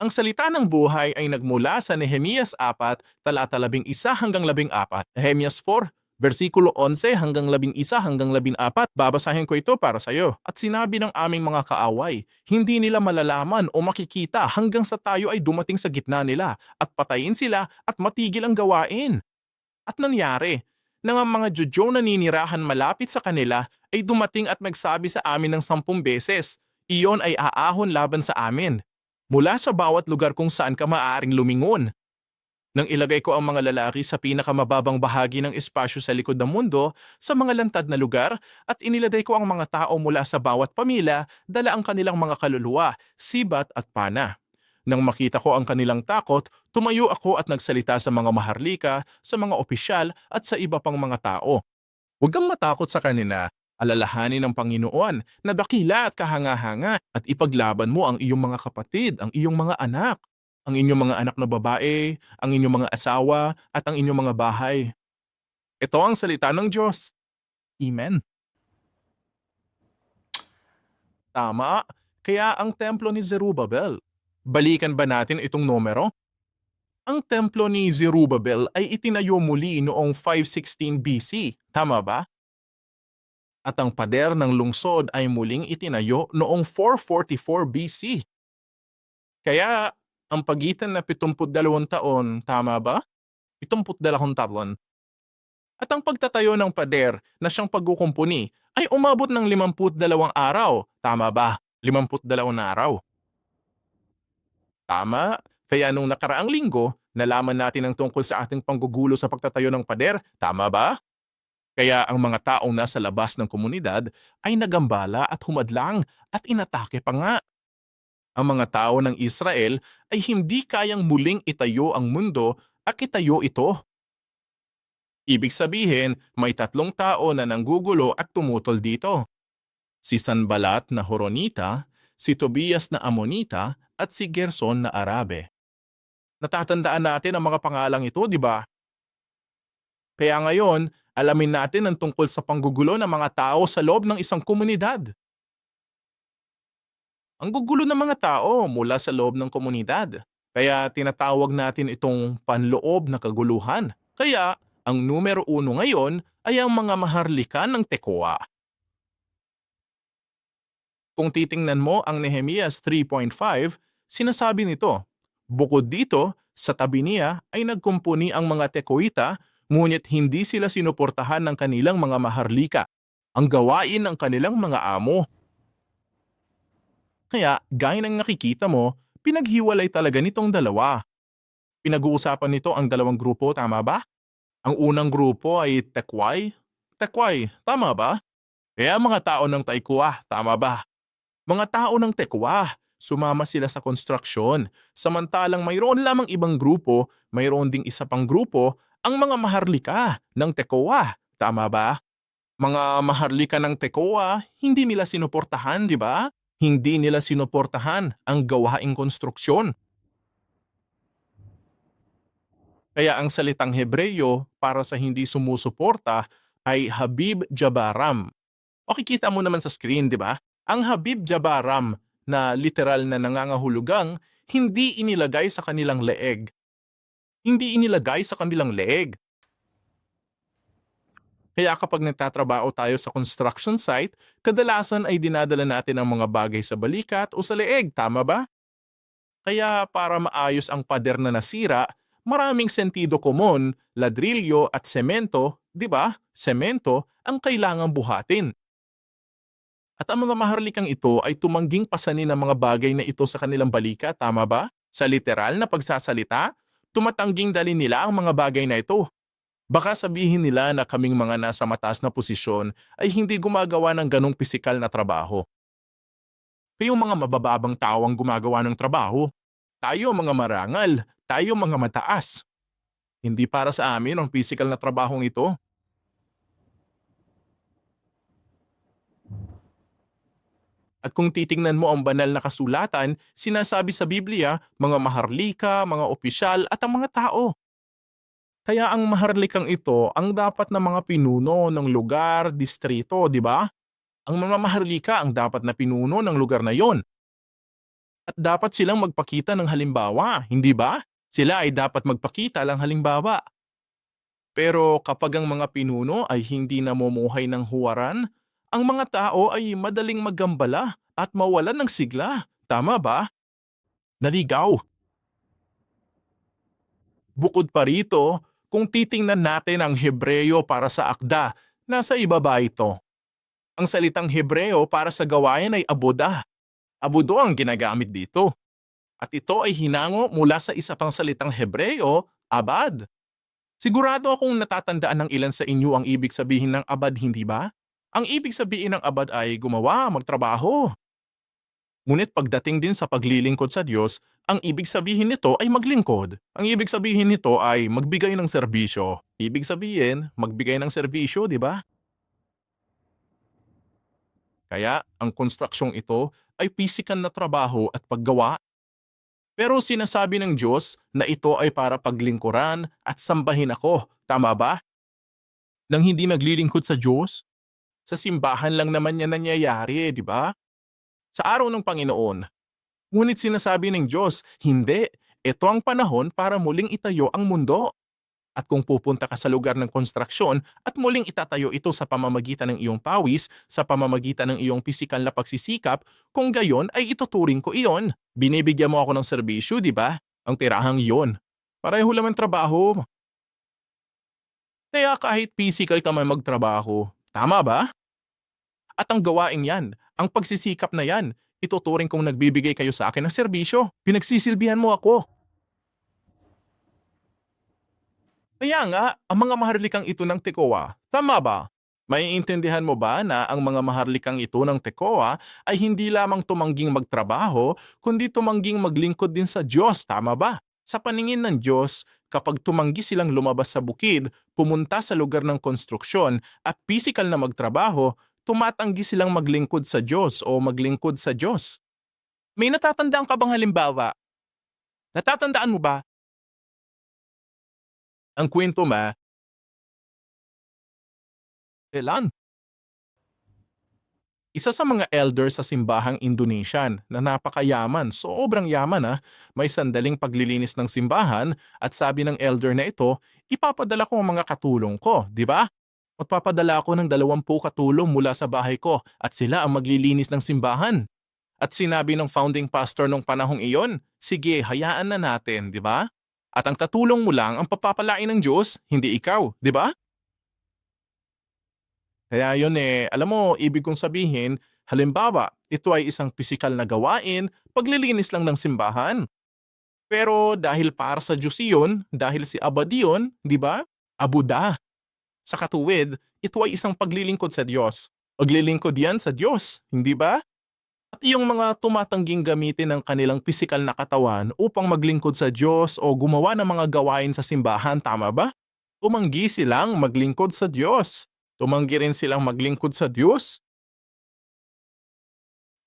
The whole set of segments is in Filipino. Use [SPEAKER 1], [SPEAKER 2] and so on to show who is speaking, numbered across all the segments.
[SPEAKER 1] Ang salita ng buhay ay nagmula sa Nehemias 4, talata 11 hanggang 14. Nehemias 4, versikulo 11 hanggang 11 hanggang 14. Babasahin ko ito para sa iyo. At sinabi ng aming mga kaaway, hindi nila malalaman o makikita hanggang sa tayo ay dumating sa gitna nila at patayin sila at matigil ang gawain. At nangyari, nang ang mga Judyo na ninirahan malapit sa kanila ay dumating at nagsabi sa amin ng 10 beses, iyon ay aahon laban sa amin. Mula sa bawat lugar kung saan ka maaaring lumingon. Nang ilagay ko ang mga lalaki sa pinakamababang bahagi ng espasyo sa likod ng mundo, sa mga lantad na lugar, at iniladay ko ang mga tao mula sa bawat pamilya, dala ang kanilang mga kaluluwa, sibat at pana. Nang makita ko ang kanilang takot, tumayo ako at nagsalita sa mga maharlika, sa mga opisyal at sa iba pang mga tao. Huwag kang matakot sa kanila. Alalahanin ng Panginoon na dakila at kahanga-hanga at ipaglaban mo ang iyong mga kapatid, ang iyong mga anak, ang inyong mga anak na babae, ang inyong mga asawa at ang inyong mga bahay. Ito ang salita ng Diyos. Amen. Tama. Kaya ang templo ni Zerubbabel. Balikan ba natin itong numero? Ang templo ni Zerubbabel ay itinayo muli noong 516 BC. Tama ba? At ang pader ng lungsod ay muling itinayo noong 444 BC. Kaya ang pagitan na 72 taon, tama ba? 72 taon. At ang pagtatayo ng pader na siyang pagkukumpuni ay umabot ng 52 araw, tama ba? 52 na araw. Tama. Kaya nung nakaraang linggo, nalaman natin ang tungkol sa ating panggugulo sa pagtatayo ng pader, tama ba? Kaya ang mga taong nasa labas ng komunidad ay nagambala at humadlang at inatake pa nga. Ang mga tao ng Israel ay hindi kayang muling itayo ang mundo at itayo ito. Ibig sabihin, may 3 tao na nanggugulo at tumutol dito. Si Sanbalat na Horonita, si Tobias na Amonita, at si Gerson na Arabe. Natatandaan natin ang mga pangalang ito, di ba? Kaya ngayon, alamin natin ang tungkol sa panggugulo ng mga tao sa loob ng isang komunidad. Ang gugulo ng mga tao mula sa loob ng komunidad. Kaya tinatawag natin itong panloob na kaguluhan. Kaya, ang numero 1 ngayon ay ang mga maharlika ng Tekoa. Kung titingnan mo ang Nehemias 3.5, sinasabi nito, bukod dito, sa tabi niya ay nagkumpuni ang mga Tekoita, ngunit hindi sila sinuportahan ng kanilang mga maharlika, ang gawain ng kanilang mga amo. Kaya, gaya ng nakikita mo, pinaghiwalay talaga nitong dalawa. Pinag-uusapan nito ang dalawang grupo, tama ba? Ang unang grupo ay Tekway. Tekway, tama ba? Kaya mga tao ng Taikwa, tama ba? Mga tao ng Tekwa, sumama sila sa konstruksyon. Samantalang mayroon lamang ibang grupo, mayroon ding isa pang grupo, ang mga maharlika ng Tekoa. Tama ba? Mga maharlika ng Tekoa, hindi nila sinuportahan, di ba? Hindi nila sinuportahan ang gawaing konstruksyon. Kaya ang salitang Hebreyo para sa hindi sumusuporta ay Habib Jabaram. O kikita mo naman sa screen, di ba? Ang Habib Jabaram na literal na nangangahulugang hindi inilagay sa kanilang leeg. Hindi inilagay sa kanilang leeg. Kaya kapag nagtatrabaho tayo sa construction site, kadalasan ay dinadala natin ang mga bagay sa balikat o sa leeg, tama ba? Kaya para maayos ang pader na nasira, maraming sentido komon, ladrilyo at semento, di ba? Semento ang kailangang buhatin. At ang mga maharlikang ito ay tumangging pasanin ang mga bagay na ito sa kanilang balikat, tama ba? Sa literal na pagsasalita, tumatangging dalhin nila ang mga bagay na ito. Baka sabihin nila na kaming mga nasa mataas na posisyon ay hindi gumagawa ng ganong pisikal na trabaho. Kayong mga mabababang tao ang gumagawa ng trabaho. Tayo mga marangal, tayo mga mataas. Hindi para sa amin ang pisikal na trabahong ito. At kung titingnan mo ang banal na kasulatan, sinasabi sa Biblia, mga maharlika, mga opisyal at ang mga tao. Kaya ang maharlikang ito ang dapat na mga pinuno ng lugar, distrito, di ba? Ang mga maharlika ang dapat na pinuno ng lugar na yon. At dapat silang magpakita ng halimbawa, hindi ba? Sila ay dapat magpakita ng halimbawa. Pero kapag ang mga pinuno ay hindi namumuhay ng huwaran, ang mga tao ay madaling magambala at mawalan ng sigla. Tama ba? Naligaw. Bukod pa rito, kung titingnan natin ang Hebreo para sa akda, nasa ibaba ito. Ang salitang Hebreo para sa gawain ay aboda. Abodo ang ginagamit dito. At ito ay hinango mula sa isa pang salitang Hebreo, abad. Sigurado akong natatandaan ng ilan sa inyo ang ibig sabihin ng abad, hindi ba? Ang ibig sabihin ng abad ay gumawa, magtrabaho. Ngunit pagdating din sa paglilingkod sa Diyos, ang ibig sabihin nito ay maglingkod. Ang ibig sabihin nito ay magbigay ng serbisyo. Ibig sabihin, magbigay ng serbisyo, di ba? Kaya ang konstruksyong ito ay pisikal na trabaho at paggawa. Pero sinasabi ng Diyos na ito ay para paglingkuran at sambahin ako. Tama ba? Nang hindi naglilingkod sa Diyos, sa simbahan lang naman yan nangyayari, di ba? Sa araw ng Panginoon. Ngunit sinasabi ng Diyos, hindi. Ito ang panahon para muling itayo ang mundo. At kung pupunta ka sa lugar ng konstruksyon at muling itatayo ito sa pamamagitan ng iyong pawis, sa pamamagitan ng iyong pisikal na pagsisikap, kung gayon ay ituturing ko iyon. Binibigyan mo ako ng serbisyo, di ba? Ang tirahang iyon. Pareho lang ang trabaho. Kaya kahit pisikal ka man magtrabaho, tama ba? At ang gawain yan, ang pagsisikap na yan, ituturing kong nagbibigay kayo sa akin ng serbisyo. Pinagsisilbihan mo ako. Kaya nga, ang mga maharlikang ito ng Tekoa, tama ba? Maiintindihan mo ba na ang mga maharlikang ito ng Tekoa ay hindi lamang tumangging magtrabaho, kundi tumangging maglingkod din sa Diyos, tama ba? Sa paningin ng Diyos, kapag tumanggi silang lumabas sa bukid, pumunta sa lugar ng konstruksyon at pisikal na magtrabaho, tumatanggi silang maglingkod sa Diyos o maglingkod sa Diyos. May natatandaan ka bang halimbawa? Natatandaan mo ba? Ang kwento kailan? Isa sa mga elder sa simbahang Indonesian na napakayaman, sobrang yaman may sandaling paglilinis ng simbahan at sabi ng elder na ito, ipapadala ko ang mga katulong ko, di ba? Magpapadala ako ng 20 katulong mula sa bahay ko at sila ang maglilinis ng simbahan. At sinabi ng founding pastor nung panahong iyon, sige, hayaan na natin, di ba? At ang katulong mo lang ang papapalain ng Diyos, hindi ikaw, di ba? Kaya yun alam mo, ibig kong sabihin, halimbawa, ito ay isang pisikal na gawain, paglilinis lang ng simbahan. Pero dahil para sa Diyos iyon, dahil si Abad yun, di ba? Abuda. Sa katuwid, ito ay isang paglilingkod sa Diyos. Paglilingkod yan sa Diyos, hindi ba? At yung mga tumatangging gamitin ng kanilang pisikal na katawan upang maglingkod sa Diyos o gumawa ng mga gawain sa simbahan, tama ba? Tumanggi silang maglingkod sa Diyos. Tumanggi rin silang maglingkod sa Diyos.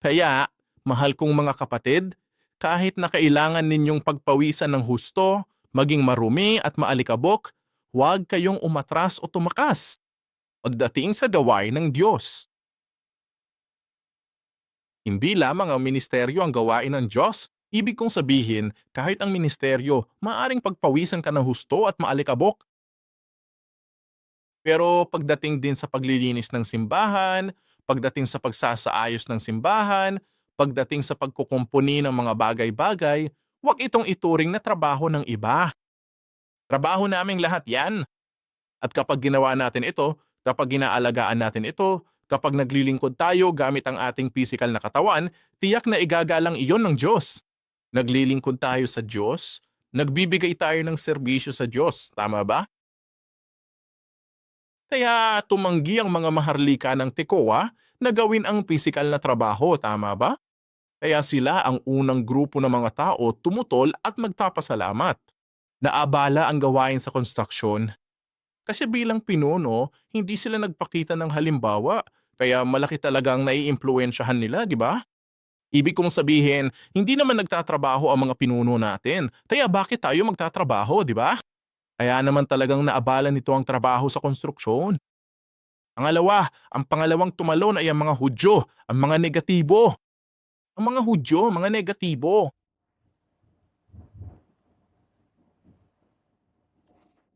[SPEAKER 1] Kaya, mahal kong mga kapatid, kahit na kailangan ninyong pagpawisan ng husto, maging marumi at maalikabok, huwag kayong umatras o tumakas pagdating sa gawain ng Diyos. Hindi lamang ang ministeryo ang gawain ng Diyos. Ibig kong sabihin, kahit ang ministeryo, maaring pagpawisan ka ng husto at maalikabok. Pero pagdating din sa paglilinis ng simbahan, pagdating sa pagsasaayos ng simbahan, pagdating sa pagkukumpuni ng mga bagay-bagay, huwag itong ituring na trabaho ng iba. Trabaho naming lahat yan. At kapag ginawa natin ito, kapag ginaalagaan natin ito, kapag naglilingkod tayo gamit ang ating pisikal na katawan, tiyak na igagalang iyon ng Diyos. Naglilingkod tayo sa Diyos, nagbibigay tayo ng serbisyo sa Diyos, tama ba? Kaya tumanggi ang mga maharlika ng Tekoa na gawin ang pisikal na trabaho, tama ba? Kaya sila ang unang grupo ng mga tao tumutol at magpapasalamat. Naabala ang gawain sa konstruksyon. Kasi bilang pinuno, hindi sila nagpakita ng halimbawa. Kaya malaki talagang naiimpluwensyahan nila, di ba? Ibig kong sabihin, hindi naman nagtatrabaho ang mga pinuno natin. Kaya bakit tayo magtatrabaho, di ba? Kaya naman talagang naabala nito ang trabaho sa konstruksyon. Ang pangalawang tumalon ay ang mga Hudyo, ang mga negatibo. Ang mga Hudyo, mga negatibo.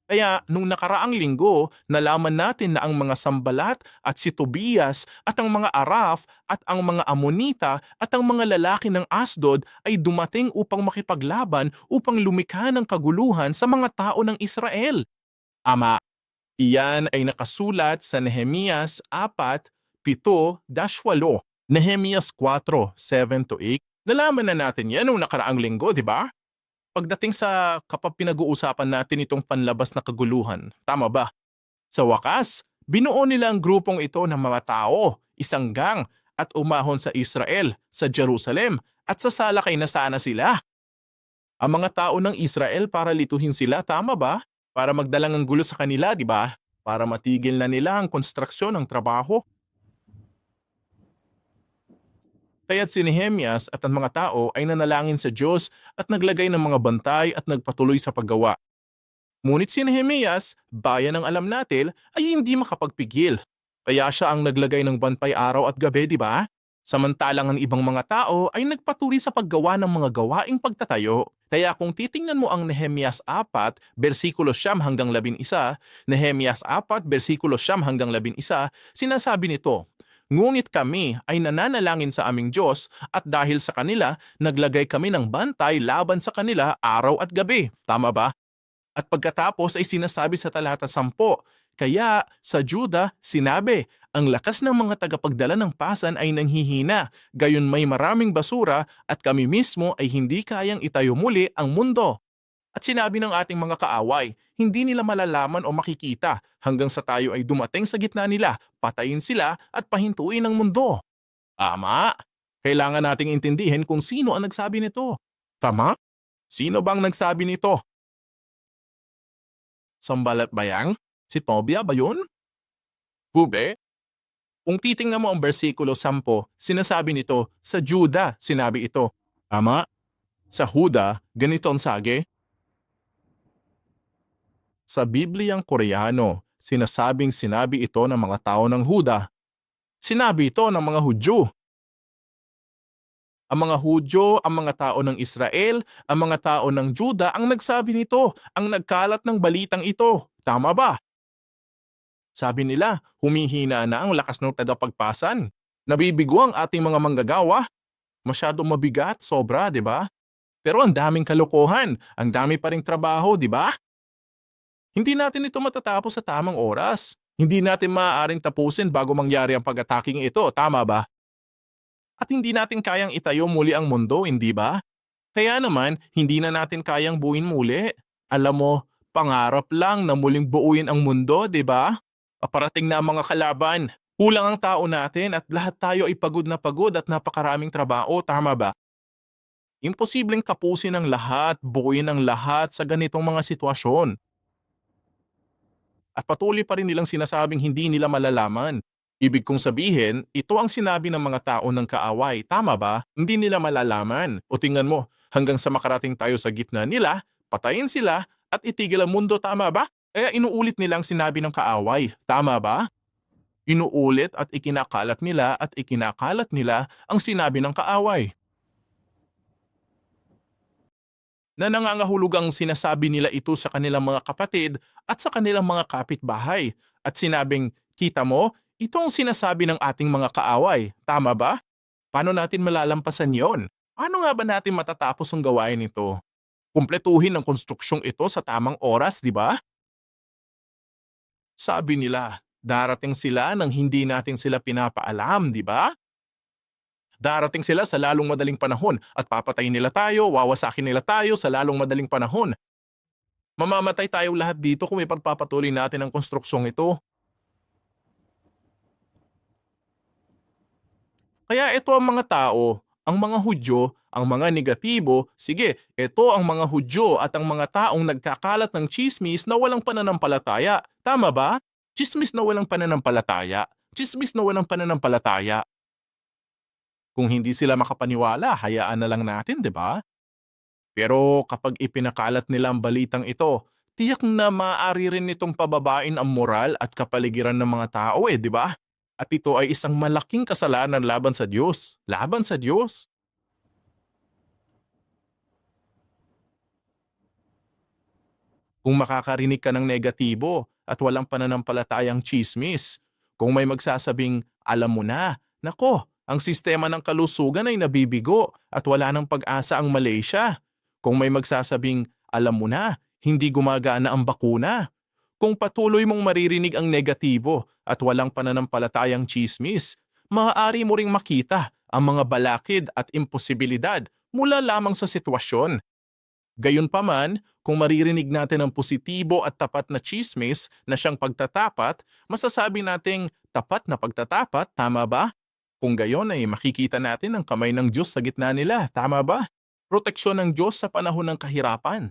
[SPEAKER 1] Kaya nung nakaraang linggo, nalaman natin na ang mga Sambalat at si Tobias at ang mga Araf at ang mga Amonita at ang mga lalaki ng Asdod ay dumating upang makipaglaban upang lumikha ng kaguluhan sa mga tao ng Israel. Ama, iyan ay nakasulat sa Nehemias 4:7-8, Nehemias 4:7-8. Nalaman na natin yan nung nakaraang linggo, di ba? Pagdating sa kapag pinag-uusapan natin itong panlabas na kaguluhan, tama ba? Sa wakas, binuo nila ang grupong ito ng mga tao, isang gang, at umahon sa Israel, sa Jerusalem, at sa salakay na sana sila. Ang mga tao ng Israel para lituhin sila, tama ba? Para magdalang ang gulo sa kanila, di ba? Para matigil na nila ang konstruksyon ng trabaho. Kaya't si Nehemias at ang mga tao ay nanalangin sa Diyos at naglagay ng mga bantay at nagpatuloy sa paggawa. Ngunit si Nehemias, bayan ng alam natin, ay hindi makapagpigil. Kaya siya ang naglagay ng bantay araw at gabi, di ba? Samantalang ang ibang mga tao ay nagpatuloy sa paggawa ng mga gawaing pagtatayo. Kaya kung titingnan mo ang Nehemias 4, versikulo 9 hanggang 11, Nehemias 4, versikulo 9 hanggang 11, sinasabi nito, "Ngunit kami ay nananalangin sa aming Diyos at dahil sa kanila, naglagay kami ng bantay laban sa kanila araw at gabi." Tama ba? At pagkatapos ay sinasabi sa talata 10, "Kaya sa Juda sinabi, ang lakas ng mga tagapagdala ng pasan ay nanghihina, gayon may maraming basura at kami mismo ay hindi kayang itayo muli ang mundo." At sinabi ng ating mga kaaway, hindi nila malalaman o makikita hanggang sa tayo ay dumating sa gitna nila, patayin sila at pahintuin ang mundo. Tama. Kailangan nating intindihin kung sino ang nagsabi nito. Tama? Sino bang nagsabi nito? Sambalat Bayang? Si Tobia ba yun? Hube? Kung titingnan mo ang versikulo 10, sinasabi nito, sa Juda sinabi ito. Tama? Sa Huda, ganito ang sage. Sa Bibliang Koreano, sinasabing sinabi ito ng mga tao ng Huda. Sinabi ito ng mga Hudyo. Ang mga Hudyo, ang mga tao ng Israel, ang mga tao ng Juda ang nagsabi nito, ang nagkalat ng balitang ito. Tama ba? Sabi nila, humihina na ang lakas ng tagapagpasan. Nabibigo ang ating mga manggagawa. Masyadong mabigat, sobra, di ba? Pero ang daming kalokohan, ang dami pa ring trabaho, di ba? Hindi natin ito matatapos sa tamang oras. Hindi natin maaaring tapusin bago mangyari ang pag-attacking ito, tama ba? At hindi natin kayang itayo muli ang mundo, hindi ba? Kaya naman, hindi na natin kayang buuin muli. Alam mo, pangarap lang na muling buuin ang mundo, di ba? Paparating na ang mga kalaban. Kulang ang tao natin at lahat tayo ay pagod at napakaraming trabaho, tama ba? Imposibleng tapusin ang lahat, buuin ang lahat sa ganitong mga sitwasyon. At patuloy pa rin nilang sinasabing hindi nila malalaman. Ibig kong sabihin, ito ang sinabi ng mga tao ng kaaway, tama ba? Hindi nila malalaman. O tingnan mo, hanggang sa makarating tayo sa gitna nila, patayin sila at itigil ang mundo, tama ba? Kaya inuulit nilang sinabi ng kaaway, tama ba? Inuulit at ikinakalat nila ang sinabi ng kaaway. Na nangangahulugang sinasabi nila ito sa kanilang mga kapatid at sa kanilang mga kapitbahay. At sinabing, kita mo, itong sinasabi ng ating mga kaaway. Tama ba? Paano natin malalampasan yon? Paano nga ba natin matatapos ang gawain ito? Kumpletuhin ang konstruksyong ito sa tamang oras, di ba? Sabi nila, darating sila nang hindi natin sila pinapaalam, di ba? Darating sila sa lalong madaling panahon at papatayin nila tayo, wawasakin nila tayo sa lalong madaling panahon. Mamamatay tayo lahat dito kung ipagpapatuloy natin ang konstruksyong ito. Kaya ito ang mga tao, ang mga Hudyo, ang mga negatibo, sige, ito ang mga Hudyo at ang mga taong nagkakalat ng chismis na walang pananampalataya. Tama ba? Chismis na walang pananampalataya. Chismis na walang pananampalataya. Kung hindi sila makapaniwala, hayaan na lang natin, di ba? Pero kapag ipinakalat nila ang balitang ito, tiyak na maaari rin nitong pababain ang moral at kapaligiran ng mga tao di ba? At ito ay isang malaking kasalanan laban sa Diyos. Laban sa Diyos. Kung makakarinig ka ng negatibo at walang pananampalatayang tsismis, kung may magsasabing, alam mo na, nako, ang sistema ng kalusugan ay nabibigo at wala ng pag-asa ang Malaysia. Kung may magsasabing, alam mo na, hindi gumagana ang bakuna. Kung patuloy mong maririnig ang negatibo at walang pananampalatayang tsismis, maaari mo ring makita ang mga balakid at imposibilidad mula lamang sa sitwasyon. Gayunpaman, kung maririnig natin ang positibo at tapat na tsismis na siyang pagtatapat, masasabi nating tapat na pagtatapat, tama ba? Kung gayon ay makikita natin ang kamay ng Diyos sa gitna nila, tama ba? Proteksyon ng Diyos sa panahon ng kahirapan.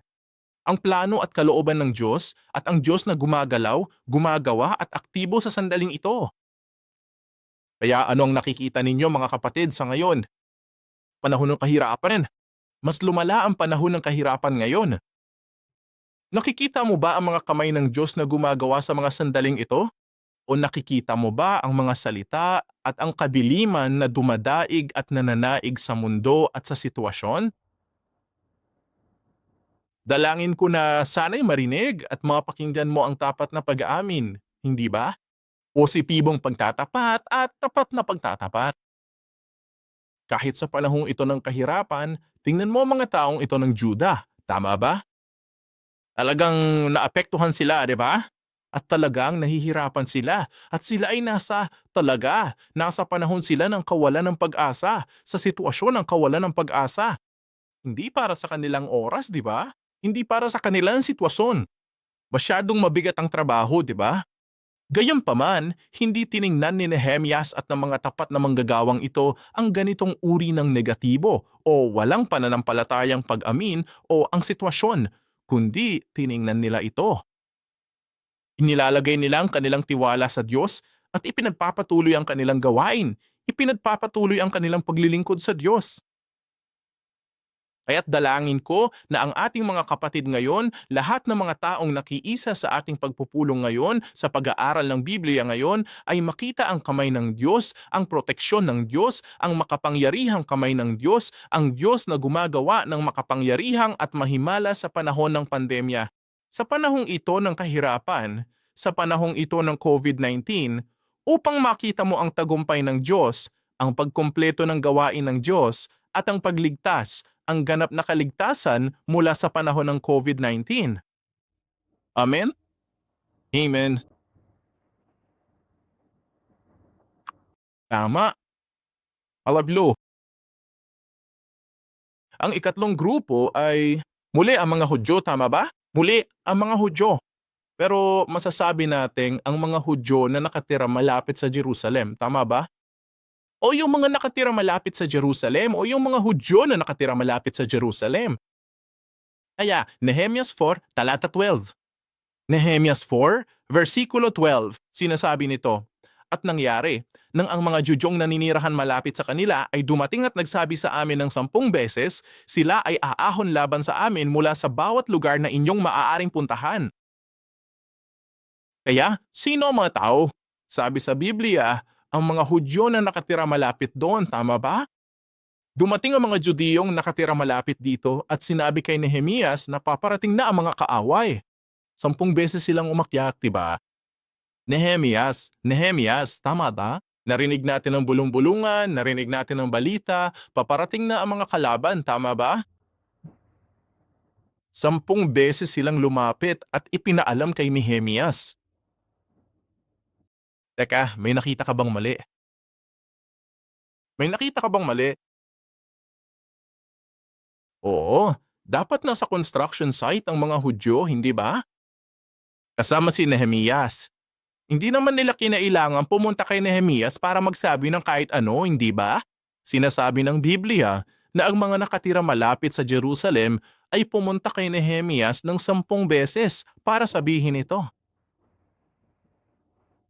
[SPEAKER 1] Ang plano at kalooban ng Diyos at ang Diyos na gumagalaw, gumagawa at aktibo sa sandaling ito. Kaya ano ang nakikita ninyo mga kapatid sa ngayon? Panahon ng kahirapan. Mas lumala ang panahon ng kahirapan ngayon. Nakikita mo ba ang mga kamay ng Diyos na gumagawa sa mga sandaling ito? O nakikita mo ba ang mga salita at ang kadiliman na dumadaig at nananaig sa mundo at sa sitwasyon? Dalangin ko na sana'y marinig at mapakinggan mo ang tapat na pag-aamin, hindi ba? Positibong pagtatapat at tapat na pagtatapat. Kahit sa panahong ito ng kahirapan, tingnan mo ang mga taong ito ng Juda, tama ba? Talagang naapektuhan sila, di ba? At talagang nahihirapan sila at sila ay nasa panahon sila ng kawalan ng pag-asa, sa sitwasyon ng kawalan ng pag-asa. Hindi para sa kanilang oras, di ba? Hindi para sa kanilang sitwasyon. Masyadong mabigat ang trabaho, di ba? Gayunpaman, hindi tiningnan ni Nehemias at ng mga tapat na manggagawang ito ang ganitong uri ng negatibo o walang pananampalatayang pag-amin o ang sitwasyon, kundi tiningnan nila ito. Inilalagay nila ang kanilang tiwala sa Diyos at ipinagpapatuloy ang kanilang gawain, ipinagpapatuloy ang kanilang paglilingkod sa Diyos. Kaya't dalangin ko na ang ating mga kapatid ngayon, lahat ng mga taong nakiisa sa ating pagpupulong ngayon, sa pag-aaral ng Biblia ngayon, ay makita ang kamay ng Diyos, ang proteksyon ng Diyos, ang makapangyarihang kamay ng Diyos, ang Diyos na gumagawa ng makapangyarihang at mahimala sa panahon ng pandemya. Sa panahong ito ng kahirapan, sa panahong ito ng COVID-19, upang makita mo ang tagumpay ng Diyos, ang pagkumpleto ng gawain ng Diyos, at ang pagligtas, ang ganap na kaligtasan mula sa panahon ng COVID-19. Amen? Amen. Tama. Alablo. Ang ikatlong grupo ay muli ang mga Hudyo, tama ba? Muli ang mga Hudyo. Pero masasabi nating ang mga Hudyo na nakatira malapit sa Jerusalem, tama ba? O yung mga nakatira malapit sa Jerusalem o yung mga Hudyo na nakatira malapit sa Jerusalem. Kaya, Nehemias 4, talata 12. Nehemias 4, versikulo 12, sinasabi nito, at nangyari, nang ang mga Judyong naninirahan malapit sa kanila ay dumating at nagsabi sa amin ng 10 beses, sila ay aahon laban sa amin mula sa bawat lugar na inyong maaaring puntahan. Kaya, sino ang mga tao? Sabi sa Biblia, ang mga Hudyo na nakatira malapit doon, tama ba? Dumating ang mga Judiyong nakatira malapit dito at sinabi kay Nehemias na paparating na ang mga kaaway. 10 beses silang umakyat, diba? Nehemias, tama ba? Narinig natin ang bulong-bulungan, narinig natin ang balita, paparating na ang mga kalaban, tama ba? 10 beses silang lumapit at ipinaalam kay Nehemias. Teka, may nakita ka bang mali? May nakita ka bang mali? Oo, dapat nasa construction site ang mga Hudyo, hindi ba? Kasama si Nehemias. Hindi naman nila kinailangan pumunta kay Nehemias para magsabi ng kahit ano, hindi ba? Sinasabi ng Biblia na ang mga nakatira malapit sa Jerusalem ay pumunta kay Nehemias ng 10 beses para sabihin ito.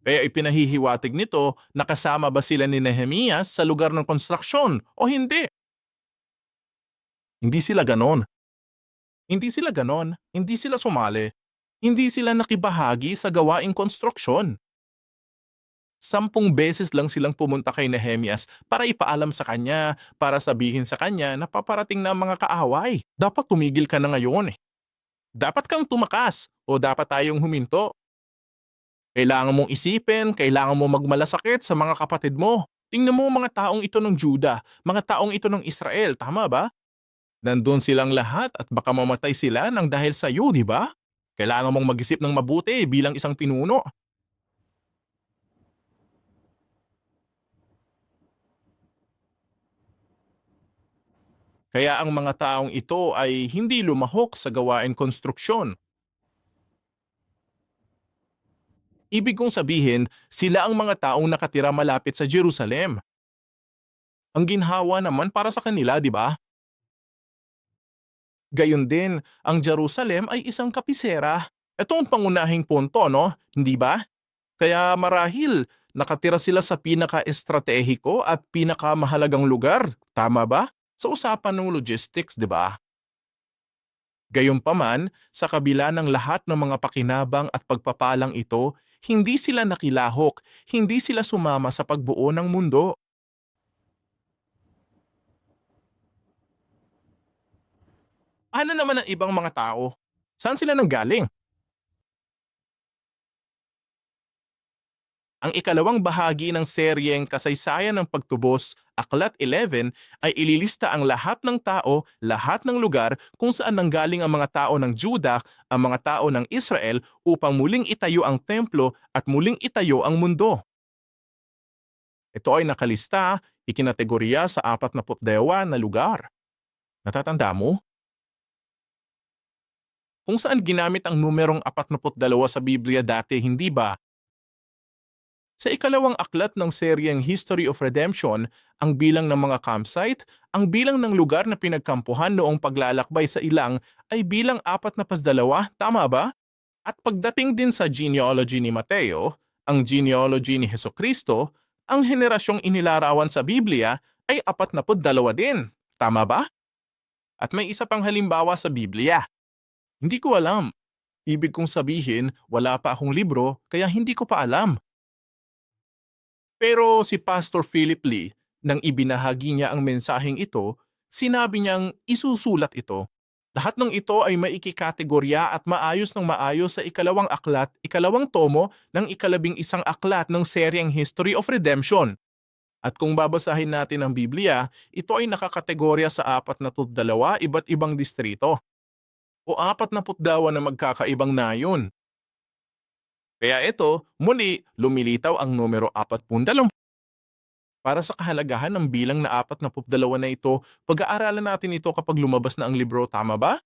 [SPEAKER 1] Kaya ipinahihiwatig nito na kasama ba sila ni Nehemias sa lugar ng konstruksyon o hindi. Hindi sila ganon. Hindi sila ganon. Hindi sila sumali. Hindi sila nakibahagi sa gawaing konstruksyon. 10 beses lang silang pumunta kay Nehemias para ipaalam sa kanya, para sabihin sa kanya na paparating na ang mga kaaway. Dapat tumigil ka na ngayon eh. Dapat kang tumakas o dapat tayong huminto. Kailangan mong isipin, kailangan mo magmalasakit sa mga kapatid mo. Tingnan mo mga taong ito ng Juda, mga taong ito ng Israel, tama ba? Nandun silang lahat at baka mamatay sila ng dahil sa iyo, di ba? Kailangan mong mag-isip ng mabuti bilang isang pinuno. Kaya ang mga taong ito ay hindi lumahok sa gawain konstruksyon. Ibig kong sabihin, sila ang mga taong nakatira malapit sa Jerusalem. Ang ginhawa naman para sa kanila, di ba? Gayon din, ang Jerusalem ay isang kapisera. Ito ang pangunahing punto, no? Hindi ba? Kaya marahil, nakatira sila sa pinaka-estratehiko at pinakamahalagang lugar. Tama ba? Sa usapan ng logistics, di ba? Gayunpaman, sa kabila ng lahat ng mga pakinabang at pagpapalang ito, hindi sila nakilahok, hindi sila sumama sa pagbuo ng mundo. Ano naman ang ibang mga tao? Saan sila nanggaling? Ang ikalawang bahagi ng seryeng Kasaysayan ng Pagtubos, Aklat 11, ay ililista ang lahat ng tao, lahat ng lugar kung saan nanggaling ang mga tao ng Juda, ang mga tao ng Israel upang muling itayo ang templo at muling itayo ang mundo. Ito ay nakalista, ikinategorya sa 42 na lugar. Natatanda mo? Kung saan ginamit ang numerong 42 sa Biblia dati, hindi ba? Sa ikalawang aklat ng seryeng History of Redemption, ang bilang ng mga campsite, ang bilang ng lugar na pinagkampuhan noong paglalakbay sa ilang ay bilang 42, tama ba? At pagdating din sa genealogy ni Mateo, ang genealogy ni Hesukristo, ang henerasyong inilarawan sa Biblia ay 42 din, tama ba? At may isa pang halimbawa sa Biblia. Hindi ko alam. Ibig kong sabihin, wala pa akong libro kaya hindi ko pa alam. Pero si Pastor Philip Lee, nang ibinahagi niya ang mensaheng ito, sinabi niyang isusulat ito. Lahat ng ito ay maikikategorya at maayos ng maayos sa ikalawang aklat, ikalawang tomo ng ikalabing isang aklat ng seryeng History of Redemption. At kung babasahin natin ang Biblia, ito ay nakakategorya sa 42 iba't ibang distrito o 42 na magkakaibang nayon. Kaya ito, muli, lumilitaw ang numero 42. Para sa kahalagahan ng bilang na 42 na ito, pag-aaralan natin ito kapag lumabas na ang libro, tama ba?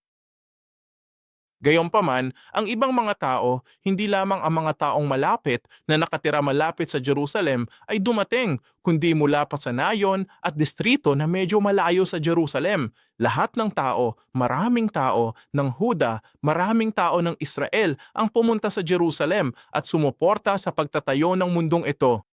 [SPEAKER 1] Gayunpaman, ang ibang mga tao, hindi lamang ang mga taong malapit na nakatira malapit sa Jerusalem ay dumating, kundi mula pa sa nayon at distrito na medyo malayo sa Jerusalem. Lahat ng tao, maraming tao ng Huda, maraming tao ng Israel ang pumunta sa Jerusalem at sumuporta sa pagtatayo ng mundong ito.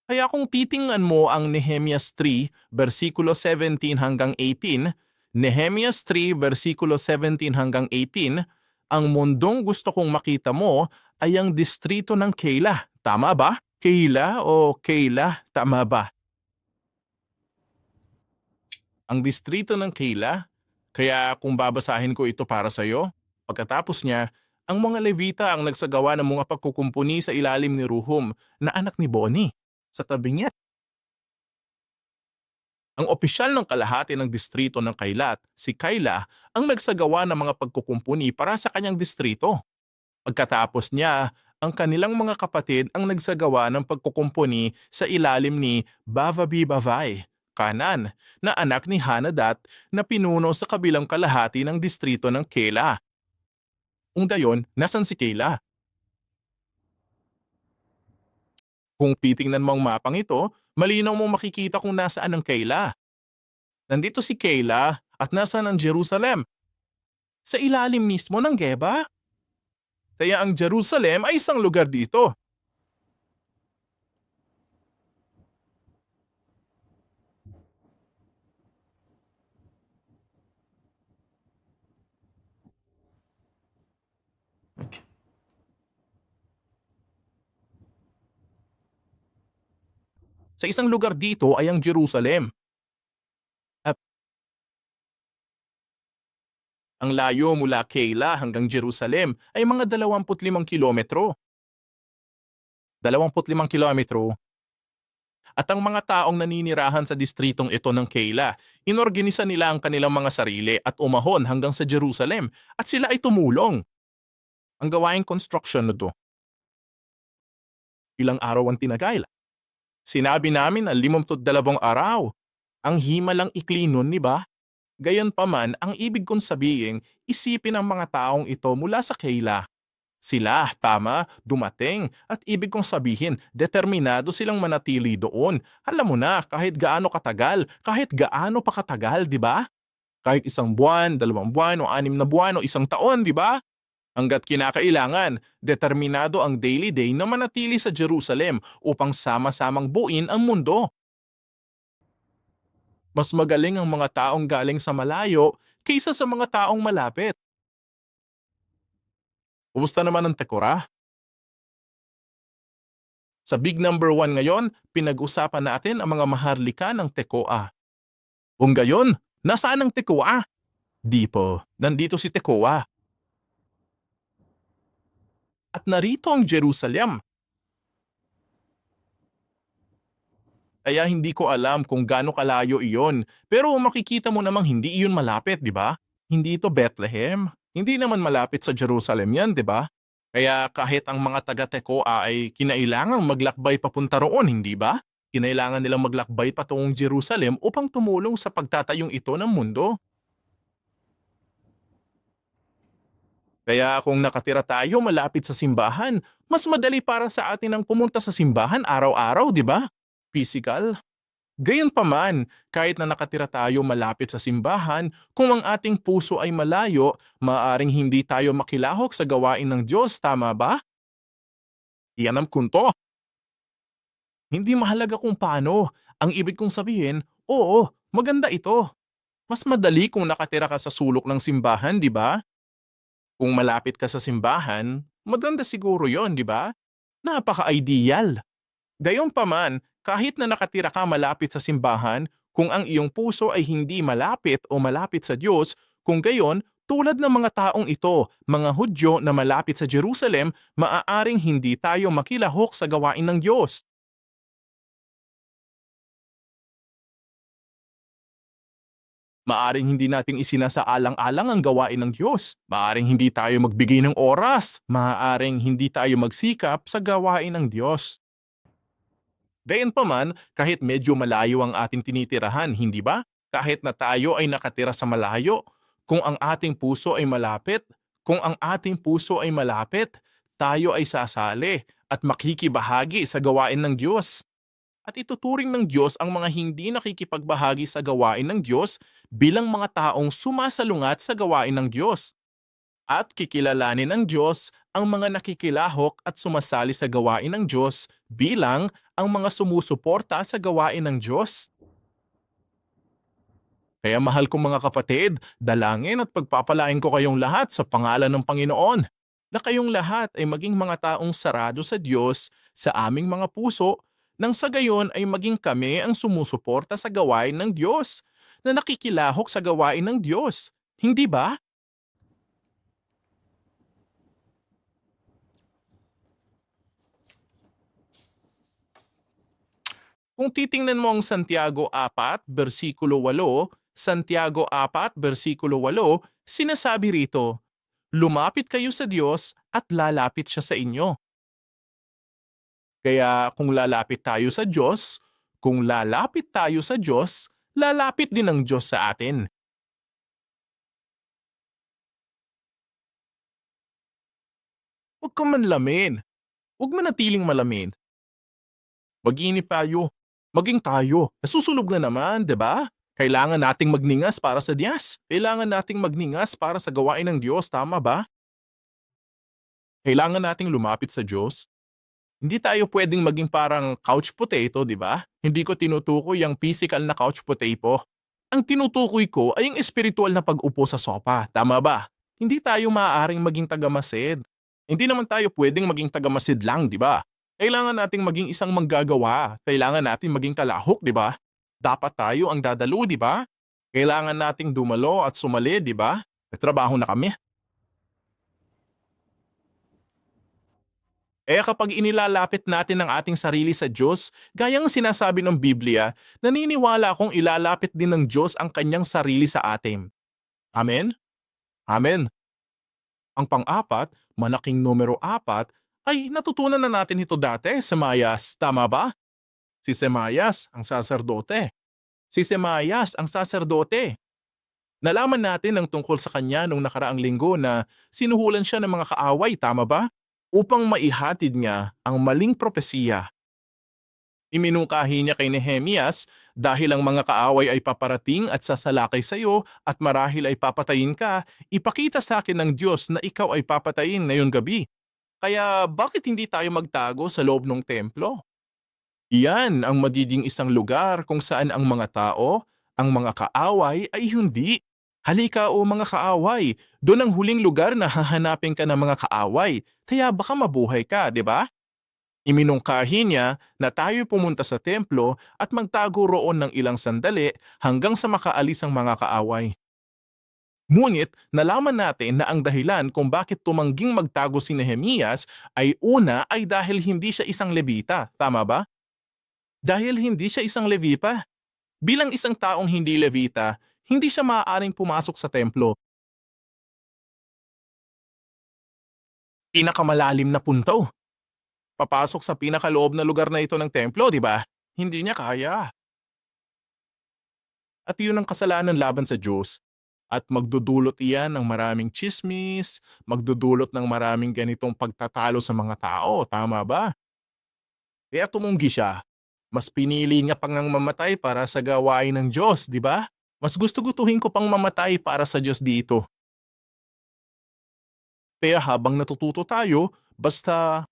[SPEAKER 1] Kaya kung titingnan mo ang Nehemias 3, versikulo 17 hanggang 18, Nehemias 3, versikulo 17 hanggang 18, ang mundong gusto kong makita mo ay ang distrito ng Keilah. Tama ba? Keilah o Keilah, tama ba? Ang distrito ng Keilah, kaya kung babasahin ko ito para sa iyo, pagkatapos niya, ang mga Levita ang nagsagawa ng mga pagkukumpuni sa ilalim ni Ruhum na anak ni Boni. Sa tabi niya, ang opisyal ng kalahati ng distrito ng Kailat, si Kaila, ang nagsagawa ng mga pagkukumpuni para sa kanyang distrito. Pagkatapos niya, ang kanilang mga kapatid ang nagsagawa ng pagkukumpuni sa ilalim ni Bavabi Bavai, Kanan, na anak ni Hanadat na pinuno sa kabilang kalahati ng distrito ng Kela. Kung dayon, nasan si Kela? Kung titingnan mo ang mapang ito, malinaw mong makikita kung nasaan ang Kela. Nandito si Kayla at nasa ng Jerusalem, sa ilalim mismo ng Geba. Kaya ang Jerusalem ay isang lugar dito. Sa isang lugar dito ay ang Jerusalem. At Ang layo mula Keilah hanggang Jerusalem ay mga 25 kilometro. 25 kilometro. At ang mga taong naninirahan sa distritong ito ng Keilah, inorganisa nila ang kanilang mga sarili at umahon hanggang sa Jerusalem at sila ay tumulong. Ang gawaing construction na to, ilang araw ang tinagay. Sinabi namin na 52 araw. Ang himalang ikli nun, di ba? Gayunpaman, ang ibig kong sabihin, isipin ang mga taong ito mula sa Keilah. Sila, tama, dumating. At ibig kong sabihin, determinado silang manatili doon. Alam mo na, kahit gaano katagal, kahit gaano pa katagal, di ba? Kahit 1 buwan, 2 buwan, o 6 na buwan, o 1 taon, di ba? Hanggat kinakailangan, determinado ang Daily Day na manatili sa Jerusalem upang sama-samang buuin ang mundo. Mas magaling ang mga taong galing sa malayo kaysa sa mga taong malapit. Kumusta naman ang Tekora? Sa Big Number 1 ngayon, pinag-usapan natin ang mga maharlika ng Tekoa. Kung gayon, nasaan ang Tekoa? Di po, nandito si Tekoa. At narito ang Jerusalem. Kaya hindi ko alam kung gaano kalayo iyon. Pero makikita mo namang hindi iyon malapit, di ba? Hindi ito Bethlehem. Hindi naman malapit sa Jerusalem yan, di ba? Kaya kahit ang mga taga-Tekoa ay kinailangang maglakbay papunta roon, hindi ba? Kinailangan nilang maglakbay patungong Jerusalem upang tumulong sa pagtatayong ito ng mundo. Kaya kung nakatira tayo malapit sa simbahan, mas madali para sa atin ang pumunta sa simbahan araw-araw, di ba? Physical. Gayunpaman, kahit na nakatira tayo malapit sa simbahan, kung ang ating puso ay malayo, maaaring hindi tayo makilahok sa gawain ng Diyos, tama ba? Iyan ang kunto. Hindi mahalaga kung paano. Ang ibig kong sabihin, oo, maganda ito. Mas madali kung nakatira ka sa sulok ng simbahan, di ba? Kung malapit ka sa simbahan, maganda siguro yon, di ba? Napaka-ideal. Gayunpaman, kahit na nakatira ka malapit sa simbahan, kung ang iyong puso ay hindi malapit o malapit sa Diyos, kung gayon, tulad ng mga taong ito, mga Hudyo na malapit sa Jerusalem, maaaring hindi tayo makilahok sa gawain ng Diyos. Maaring hindi nating isinasaalang-alang ang gawain ng Diyos. Maaring hindi tayo magbigay ng oras. Maaring hindi tayo magsikap sa gawain ng Diyos. Gayunpaman, kahit medyo malayo ang ating tinitirahan, hindi ba? Kahit na tayo ay nakatira sa malayo, kung ang ating puso ay malapit, kung ang ating puso ay malapit, tayo ay sasali at makikibahagi sa gawain ng Diyos. At ituturing ng Diyos ang mga hindi nakikipagbahagi sa gawain ng Diyos bilang mga taong sumasalungat sa gawain ng Diyos. At kikilalanin ng Diyos ang mga nakikilahok at sumasali sa gawain ng Diyos bilang ang mga sumusuporta sa gawain ng Diyos. Kaya mahal kong mga kapatid, dalangin at pagpapalain ko kayong lahat sa pangalan ng Panginoon na kayong lahat ay maging mga taong sarado sa Diyos sa aming mga puso nang sa gayon ay maging kami ang sumusuporta sa gawain ng Diyos na nakikilahok sa gawain ng Diyos. Hindi ba? Kung titingnan mo ang Santiago 4, versikulo 8, Santiago 4, versikulo 8, sinasabi rito, lumapit kayo sa Diyos at lalapit siya sa inyo. Kaya kung lalapit tayo sa Diyos, kung lalapit tayo sa Diyos, lalapit din ang Diyos sa atin. Huwag kang manlamin. Huwag manatiling malamin. Mag-inip tayo. Maging tayo. Nasusunog na naman, di ba? Kailangan nating magningas para sa Diyos. Kailangan nating magningas para sa gawain ng Diyos, tama ba? Kailangan nating lumapit sa Diyos. Hindi tayo pwedeng maging parang couch potato, di ba? Hindi ko tinutukoy ang physical na couch potato. Ang tinutukoy ko ay yung espiritual na pag-upo sa sopa, tama ba? Hindi tayo maaaring maging tagamasid. Hindi naman tayo pwedeng maging tagamasid lang, di ba? Kailangan nating maging isang manggagawa. Kailangan nating maging kalahok, di ba? Dapat tayo ang dadalo, di ba? Kailangan nating dumalo at sumali, di ba? May trabaho na kami. Kapag inilalapit natin ang ating sarili sa Diyos, gayang sinasabi ng Biblia, naniniwala akong ilalapit din ng Diyos ang kanyang sarili sa atin. Amen? Amen. Ang pang-apat, malaking numero 4, ay natutunan na natin ito dati sa Mayas, tama ba? Si Semayas ang saserdote. Si Semayas ang saserdote. Nalaman natin ang tungkol sa kanya nung nakaraang linggo na sinuhulan siya ng mga kaaway, tama ba? Upang maihatid niya ang maling propesiya. Iminungkahi niya kay Nehemias dahil ang mga kaaway ay paparating at sasalakay sa iyo at marahil ay papatayin ka, ipakita sa akin ng Diyos na ikaw ay papatayin ngayong gabi. Kaya bakit hindi tayo magtago sa loob ng templo? Iyan ang magiging isang lugar kung saan ang mga tao, ang mga kaaway ay hindi. Halika o mga kaaway, doon ang huling lugar na hahanapin ka ng mga kaaway, kaya baka mabuhay ka, di ba? Iminungkahi niya na tayo pumunta sa templo at magtago roon ng ilang sandali hanggang sa makaalis ang mga kaaway. Ngunit nalaman natin na ang dahilan kung bakit tumangging magtago si Nehemias ay una ay dahil hindi siya isang Levita, tama ba? Dahil hindi siya isang Levita. Bilang isang taong hindi Levita, hindi siya maaaring pumasok sa templo. Pinakamalalim na punto. Papasok sa pinakaloob na lugar na ito ng templo, di ba? Hindi niya kaya. At yun ang kasalanan laban sa Diyos. At magdudulot iyan ng maraming chismis, magdudulot ng maraming ganitong pagtatalo sa mga tao, tama ba? Kaya tumunggi siya. Mas pinili niya pang ang mamatay para sa gawain ng Diyos, di ba? Mas gusto-gutuhin ko pang mamatay para sa Diyos dito. Kaya habang natututo tayo, basta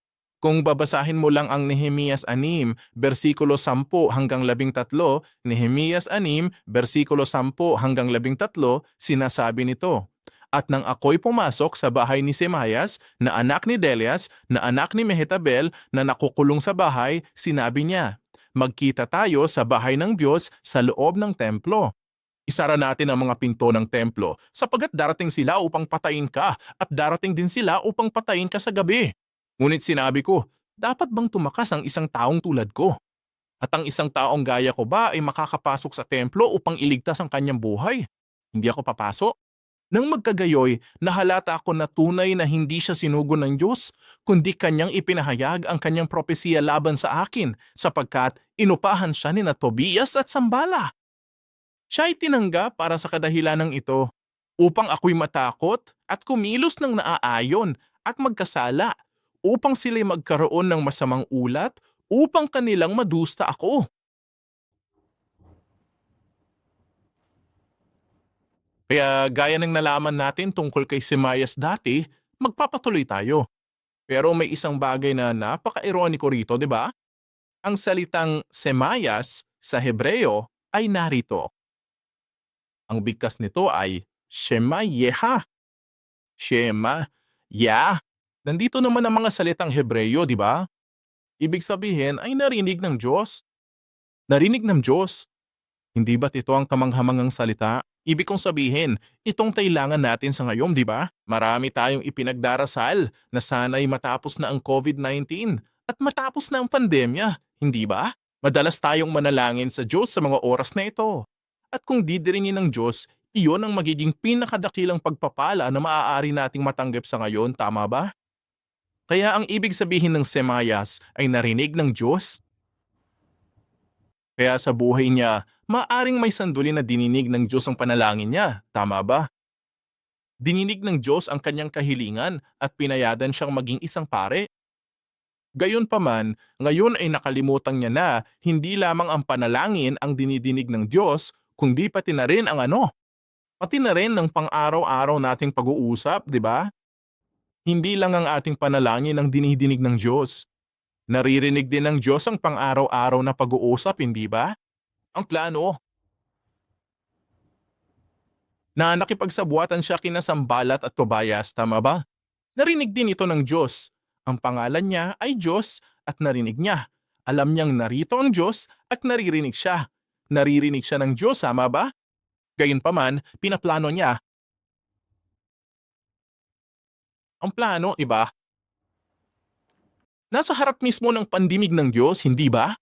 [SPEAKER 1] kung babasahin mo lang ang Nehemias 6, versikulo 10 hanggang 13, Nehemias 6, versikulo 10 hanggang 13, sinasabi nito, "At nang ako'y pumasok sa bahay ni Semayas, na anak ni Delias, na anak ni Mehetabel, na nakukulong sa bahay, sinabi niya, magkita tayo sa bahay ng Diyos sa loob ng templo. Isara natin ang mga pinto ng templo sapagkat darating sila upang patayin ka at darating din sila upang patayin ka sa gabi. Ngunit sinabi ko, dapat bang tumakas ang isang taong tulad ko? At ang isang taong gaya ko ba ay makakapasok sa templo upang iligtas ang kanyang buhay? Hindi ako papasok." Nang magkagayoy, nahalata ako na tunay na hindi siya sinugo ng Diyos, kundi kanyang ipinahayag ang kanyang propesiya laban sa akin sapagkat inupahan siya ni na Tobias at Sambala. Siya ay tinanggap para sa kadahilanang ito, upang ako'y matakot at kumilos ng naaayon at magkasala, upang sila'y magkaroon ng masamang ulat, upang kanilang madusta ako. Kaya gaya ng nalaman natin tungkol kay Semayas dati, magpapatuloy tayo. Pero may isang bagay na napaka-ironiko rito, di ba? Ang salitang Semayas sa Hebreo ay narito. Ang bigkas nito ay Shema Yeha. Shema, Ya. Nandito naman ang mga salitang Hebreo, di ba? Ibig sabihin ay narinig ng Diyos. Narinig ng Diyos. Hindi ba't ito ang kamanghamangang salita? Ibig kong sabihin, itong kailangan natin sa ngayon, di ba? Marami tayong ipinagdarasal na sana'y matapos na ang COVID-19 at matapos na ang pandemya, hindi ba? Madalas tayong manalangin sa Diyos sa mga oras na ito. At kung didiringin ng Diyos, iyon ang magiging pinakadakilang pagpapala na maaari nating matanggap sa ngayon, tama ba? Kaya ang ibig sabihin ng Semayas ay narinig ng Diyos. Kaya sa buhay niya, maaring may sandali na dininig ng Diyos ang panalangin niya, tama ba? Dininig ng Diyos ang kanyang kahilingan at pinayadan siyang maging isang pare. Gayunpaman, ngayon ay nakalimutan niya na hindi lamang ang panalangin ang dinidinig ng Diyos, kundi pati na rin ang pati na rin ng pang-araw-araw nating pag-uusap, di ba? Hindi lang ang ating panalangin ang dinidinig ng Diyos. Naririnig din ng Diyos ang pang-araw-araw na pag-uusap, hindi ba? Ang plano na nakipagsabuatan siya kina Sambalat at Tobias, tama ba? Narinig din ito ng Diyos. Ang pangalan niya ay Diyos at narinig niya. Alam niyang narito ang Diyos at naririnig siya. Naririnig siya ng Diyos, tama ba? Gayunpaman, pinaplano niya Ang plano, iba, nasa harap mismo ng pandimig ng Diyos, hindi ba?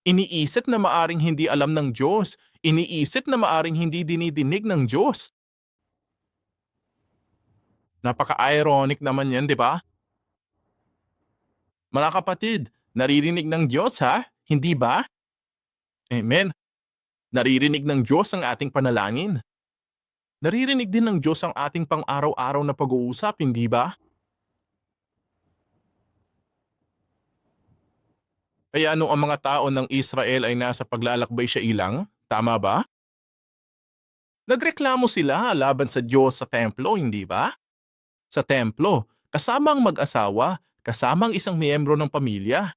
[SPEAKER 1] Iniisip na maaring hindi alam ng Diyos. Iniisip na maaring hindi dinidinig ng Diyos. Napaka-ironic naman yan, di ba? Mga kapatid, naririnig ng Diyos ha? Hindi ba? Amen. Naririnig ng Diyos ang ating panalangin. Naririnig din ng Diyos ang ating pang-araw-araw na pag-uusap, hindi ba? Kaya nung ang mga tao ng Israel ay nasa paglalakbay sa ilang, tama ba? Nagreklamo sila laban sa Diyos sa templo, hindi ba? Sa templo, kasama ang mag-asawa, kasama ang isang miyembro ng pamilya.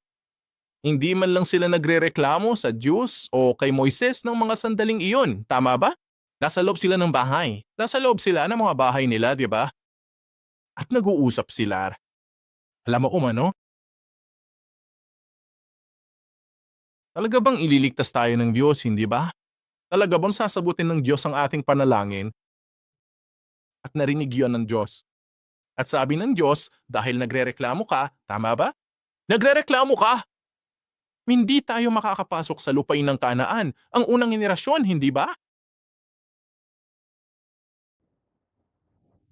[SPEAKER 1] Hindi man lang sila nagrereklamo sa Diyos o kay Moises ng mga sandaling iyon, tama ba? Nasa loob sila ng bahay. Nasa loob sila ng mga bahay nila, di ba? At nag-uusap sila. Alam mo kung ano? Talaga bang ililigtas tayo ng Diyos, hindi ba? Talaga bang sasagutin ng Diyos ang ating panalangin at narinig yun ng Diyos? At sabi ng Diyos, dahil nagrereklamo ka, tama ba? Nagrereklamo ka! Hindi tayo makakapasok sa lupain ng Kanaan, ang unang henerasyon, hindi ba?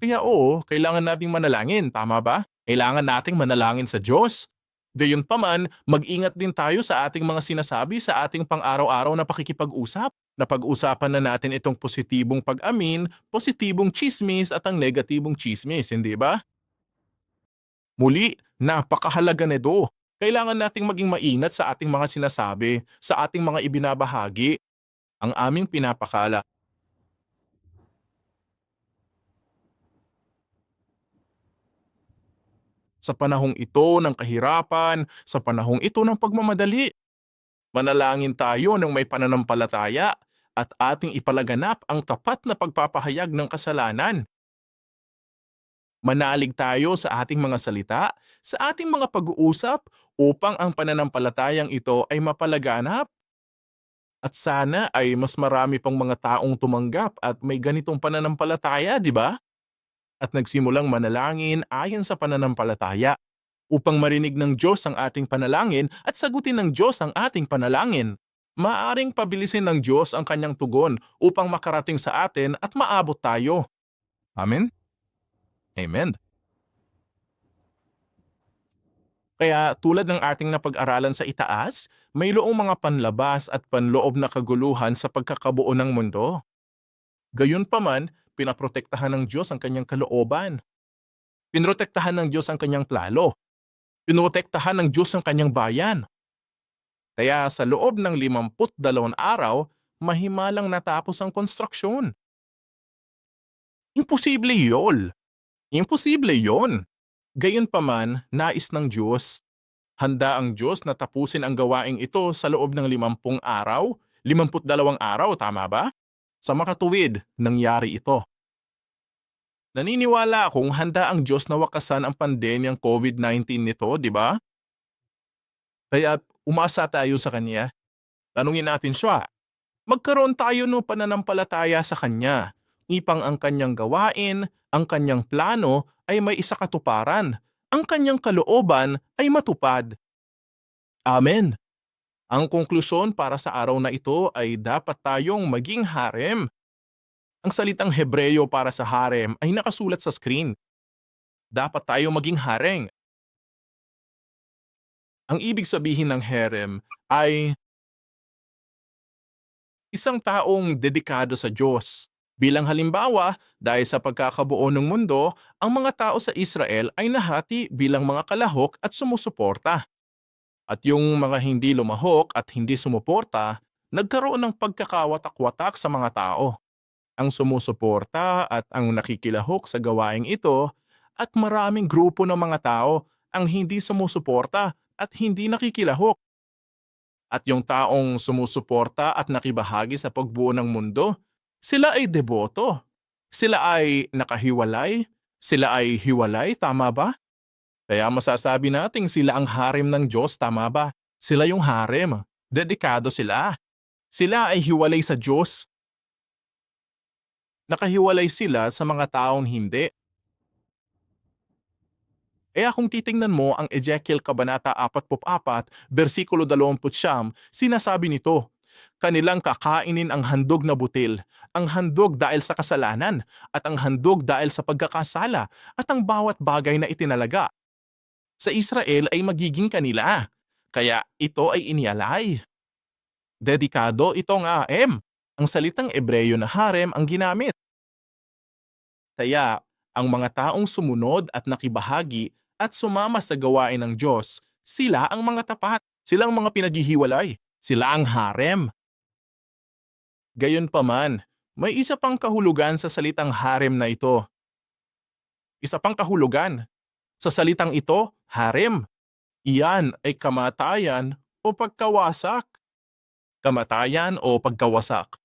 [SPEAKER 1] Kaya oo, kailangan nating manalangin, tama ba? Kailangan nating manalangin sa Diyos. Gayunpaman, mag-ingat din tayo sa ating mga sinasabi sa ating pang-araw-araw na pakikipag-usap. Napag-usapan na natin itong positibong pag-amin, positibong chismis at ang negatibong chismis, hindi ba? Muli, napakahalaga nito. Kailangan nating maging maingat sa ating mga sinasabi, sa ating mga ibinabahagi, ang aming pinapakala. Sa panahong ito ng kahirapan, sa panahong ito ng pagmamadali, manalangin tayo ng may pananampalataya at ating ipalaganap ang tapat na pagpapahayag ng kasalanan. Manalig tayo sa ating mga salita, sa ating mga pag-uusap upang ang pananampalatayang ito ay mapalaganap. At sana ay mas marami pang mga taong tumanggap at may ganitong pananampalataya, di ba? At nagsimulang manalangin ayon sa pananampalataya upang marinig ng Diyos ang ating panalangin at sagutin ng Diyos ang ating panalangin. Maaring pabilisin ng Diyos ang kanyang tugon upang makarating sa atin at maabot tayo. Amen? Amen. Kaya tulad ng ating napag-aralan sa itaas, mayroong mga panlabas at panloob na kaguluhan sa pagkakabuo ng mundo. Gayunpaman, pinaprotektahan ng Diyos ang kanyang kalooban. Pinoprotektahan ng Diyos ang kanyang plano. Pinoprotektahan ng Diyos ang kanyang bayan. Kaya sa loob ng 52 araw, mahimalang natapos ang konstruksyon. Imposible yun. Imposible yon. Gayunpaman, nais ng Diyos. Handa ang Diyos na tapusin ang gawaing ito sa loob ng 50 araw, 52 araw, tama ba? Sa makatuwid, nangyari ito. Naniniwala akong handa ang Diyos na wakasan ang pandemyang COVID-19 nito, di ba? Kaya umasa tayo sa Kanya. Tanungin natin siya. Magkaroon tayo ng pananampalataya sa Kanya. Ipang ang Kanyang gawain, ang Kanyang plano ay may isakatuparan. Ang Kanyang kalooban ay matupad. Amen. Ang konklusyon para sa araw na ito ay dapat tayong maging harem. Ang salitang Hebreyo para sa harem ay nakasulat sa screen. Dapat tayong maging hareng. Ang ibig sabihin ng harem ay isang taong dedikado sa Diyos. Bilang halimbawa, dahil sa pagkakabuo ng mundo, ang mga tao sa Israel ay nahati bilang mga kalahok at sumusuporta. At yung mga hindi lumahok at hindi sumuporta, nagkaroon ng pagkakawatak-watak sa mga tao. Ang sumusuporta at ang nakikilahok sa gawaing ito at maraming grupo ng mga tao ang hindi sumusuporta at hindi nakikilahok. At yung taong sumusuporta at nakibahagi sa pagbuo ng mundo, sila ay deboto. Sila ay nakahiwalay. Sila ay hiwalay, tama ba? Kaya masasabi nating sila ang harem ng Diyos, tama ba? Sila yung harem. Dedikado sila. Sila ay hiwalay sa Diyos. Nakahiwalay sila sa mga taong hindi. Kaya kung titingnan mo ang Ezekiel Kabanata 44, versikulo 29, sinasabi nito, kanilang kakainin ang handog na butil, ang handog dahil sa kasalanan, at ang handog dahil sa pagkakasala, at ang bawat bagay na itinalaga sa Israel ay magiging kanila. Kaya ito ay inialay. Dedikado itong harem. Ang salitang Ebreyo na harem ang ginamit. Kaya ang mga taong sumunod at nakibahagi at sumama sa gawain ng Diyos, sila ang mga tapat. Sila ang mga pinaghihiwalay. Sila ang harem. Gayunpaman, may isa pang kahulugan sa salitang harem na ito. Isa pang kahulugan. Sa salitang ito, harem. Iyan ay kamatayan o pagkawasak. Kamatayan o pagkawasak.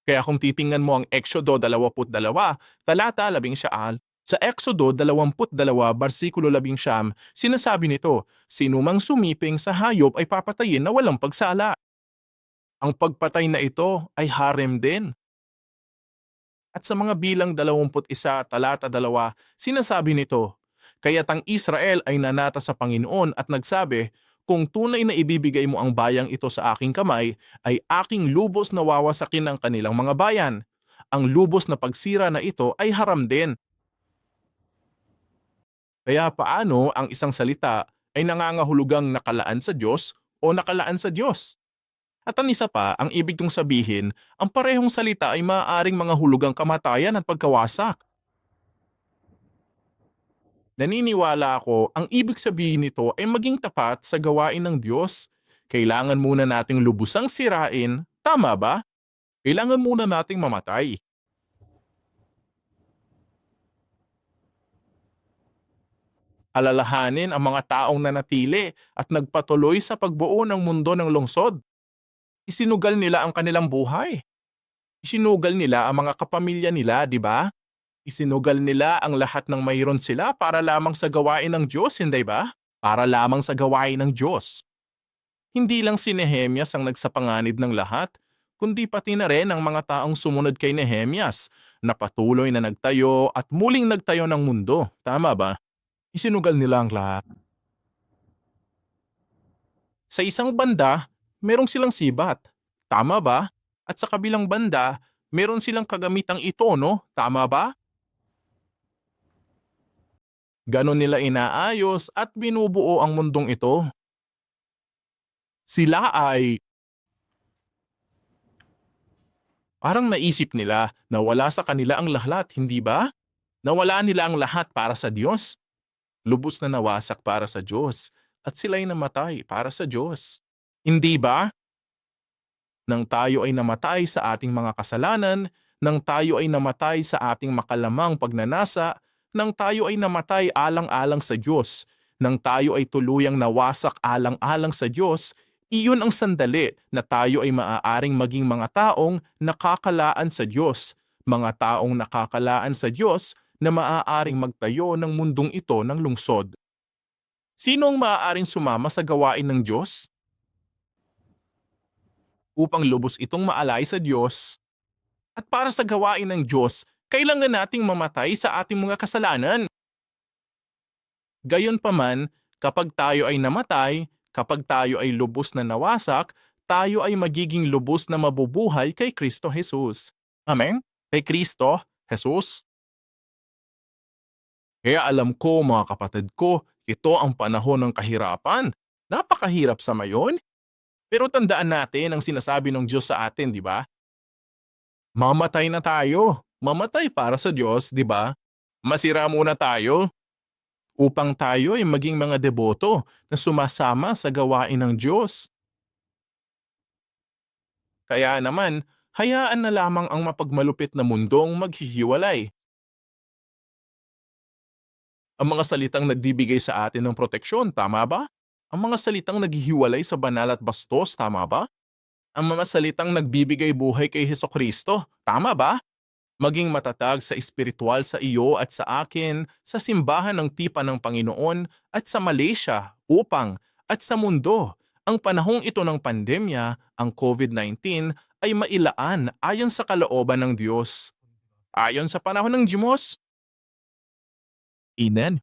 [SPEAKER 1] Kaya kung titingnan mo ang Exodo 22, talata 11, sa Exodo 22, bersikulo 11, sinasabi nito, sinumang sumiping sa hayop ay papatayin na walang pagsala. Ang pagpatay na ito ay harem din. At sa mga bilang 21, talata 2, sinasabi nito, kaya't ang Israel ay nanata sa Panginoon at nagsabi, kung tunay na ibibigay mo ang bayang ito sa aking kamay, ay aking lubos na wawasakin ang kanilang mga bayan. Ang lubos na pagsira na ito ay haram din. Kaya paano ang isang salita ay nangangahulugang nakalaan sa Diyos o nakalaan sa Diyos? At ang isa pa, ang ibig kong sabihin, ang parehong salita ay maaaring mga hulugang kamatayan at pagkawasak. Naniniwala ako ang ibig sabihin nito ay maging tapat sa gawain ng Diyos. Kailangan muna nating lubusang sirain, tama ba? Kailangan muna nating mamatay. Alalahanin ang mga taong nanatili at nagpatuloy sa pagbuo ng mundo ng lungsod. Isinugal nila ang kanilang buhay. Isinugal nila ang mga kapamilya nila, di ba? Isinugal nila ang lahat ng mayroon sila para lamang sa gawain ng Diyos, hindi ba? Para lamang sa gawain ng Diyos. Hindi lang si Nehemias ang nagsapanganib ng lahat, kundi pati na rin ang mga taong sumunod kay Nehemias na patuloy na nagtayo at muling nagtayo ng mundo. Tama ba? Isinugal nila ang lahat. Sa isang banda, merong silang sibat. Tama ba? At sa kabilang banda, meron silang kagamitang ito, no? Tama ba? Ganon nila inaayos at binubuo ang mundong ito. Sila ay parang naisip nila na wala sa kanila ang lahat, hindi ba? Nawala nila ang lahat para sa Diyos. Lubos na nawasak para sa Diyos. At sila'y namatay para sa Diyos. Hindi ba? Nang tayo ay namatay sa ating mga kasalanan, nang tayo ay namatay sa ating makalamang pagnanasa, nang tayo ay namatay alang-alang sa Diyos, nang tayo ay tuluyang nawasak alang-alang sa Diyos, iyon ang sandali na tayo ay maaaring maging mga taong nakakalaan sa Diyos, mga taong nakakalaan sa Diyos na maaaring magtayo ng mundong ito ng lungsod. Sino ang maaaring sumama sa gawain ng Diyos? Upang lubos itong maalay sa Diyos. At para sa gawain ng Diyos, kailangan nating mamatay sa ating mga kasalanan. Gayunpaman, kapag tayo ay namatay, kapag tayo ay lubos na nawasak, tayo ay magiging lubos na mabubuhay kay Kristo Jesus. Amen? Kay Kristo Jesus. Kaya alam ko mga kapatid ko, ito ang panahon ng kahirapan. Napakahirap sa mayon. Pero tandaan natin ang sinasabi ng Diyos sa atin, di ba? Mamatay na tayo. Mamatay para sa Diyos, di ba? Masira muna tayo upang tayo ay maging mga deboto na sumasama sa gawain ng Diyos. Kaya naman, hayaan na lamang ang mapagmalupit na mundong maghihiwalay. Ang mga salitang nagbibigay sa atin ng proteksyon, tama ba? Ang mga salitang naghihiwalay sa banal at bastos, tama ba? Ang mga salitang nagbibigay buhay kay Hesukristo, tama ba? Maging matatag sa espiritual sa iyo at sa akin, sa simbahan ng tipan ng Panginoon at sa Malaysia, upang at sa mundo, ang panahong ito ng pandemya, ang COVID-19, ay mailaan ayon sa kalooban ng Diyos. Ayon sa panahon ng Diyos. Amen.